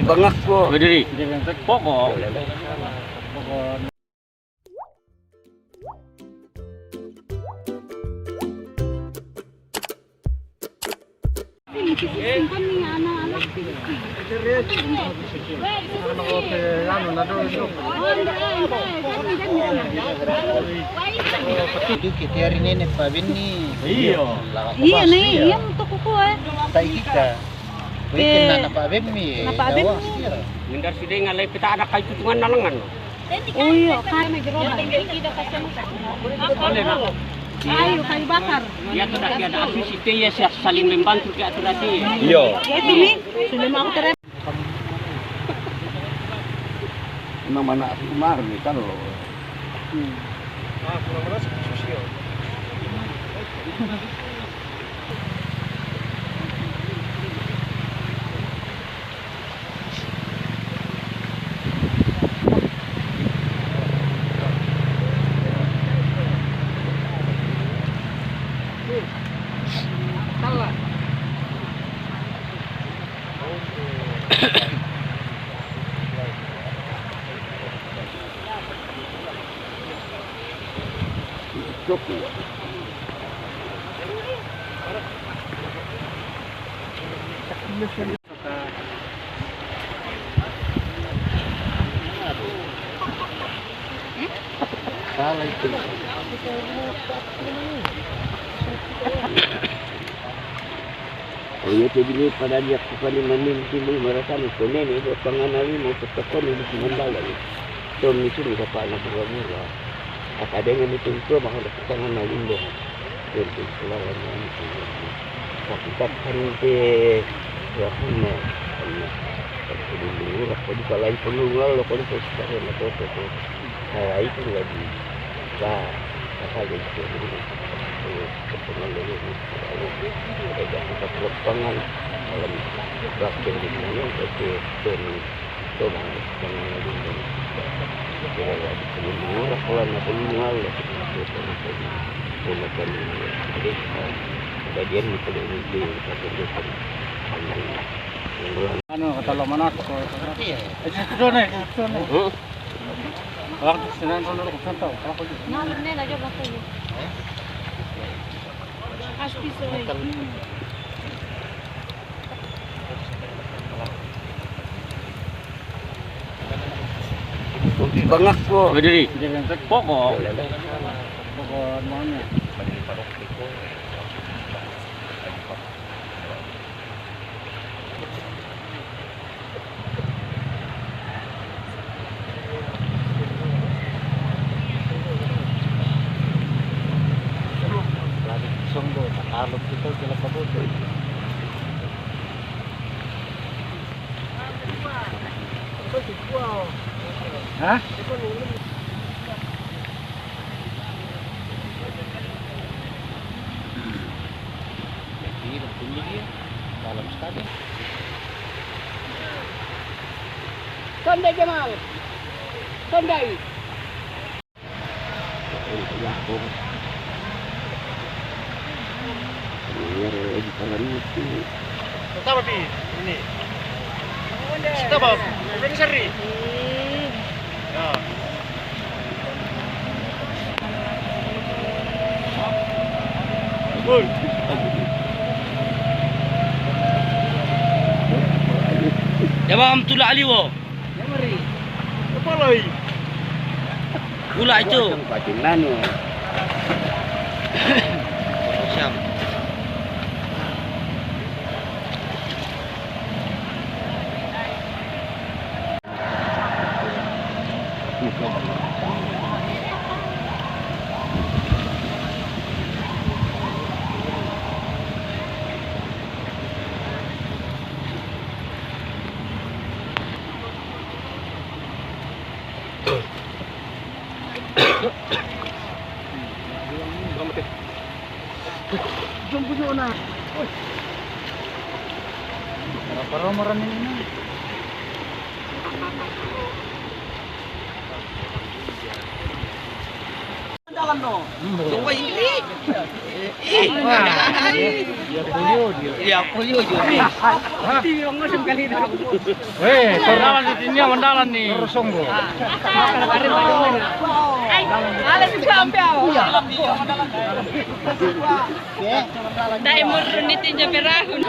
Bangak po. Berdiri. Pokok. Itu kita hari ini Pak Bini. Iya. Iya nih, iya untuk kuku Tai kita. Bikin na Pak Bini. Pak Bini. Hindar sini ngalai pita ada kayu tutungan nalangan. Oh iya, kan gerobak. Kayu, kayu bakar. Ya tuh dah ada asis itu ya saling membantu ke atur hati. Iya. Ya itu nih, sudah mau terus. Memang mana Umar nih kan loh. Cukup. Salah itu. Iya jadi pada dia kepada manin timbul merasa itu nenek itu penganali mau setekon ini cuma dalam. Tom itu bisa pak anak bermula. Akademi itu maka tangan nalindo. Itu selawan itu. Tapi tak henti ya punya. Dulu aku di kalain penunggal aku di sekitar itu. Saya itu lagi. Bah, apa itu kepengen dulu. Ada kita lapangan dalam praktek di sini itu tolong jangan lagi. Kalau murah kalau nak penjual bagian itu di anu kata lo mana iya itu nih orang senang kalau aku tahu aku Nah, ini aja bakal. Pasti sore. Bangak po. Berdiri. Pokok. Pokok mana? Lagi kosong tuh, kalau kita jelas apa tuh? Hah? Jadi bunyi dia dalam sekali. Sondai Jamal. Sondai. Pertama Pi, ini. Kita bawa, ini seri. Ya. Bun. Ya bang, tulak aliwo. Ya mari. Apa lagi? Pula itu. Bacin nano. Siap. Jumbo nyo na. Para marami na. Jalan dong. Coba ini. Iya, polio juga. Di ngomong kali dah. Mendalan di sini mendalan nih. Sungguh. Ada juga ambil. Dai murni nitinja berahun.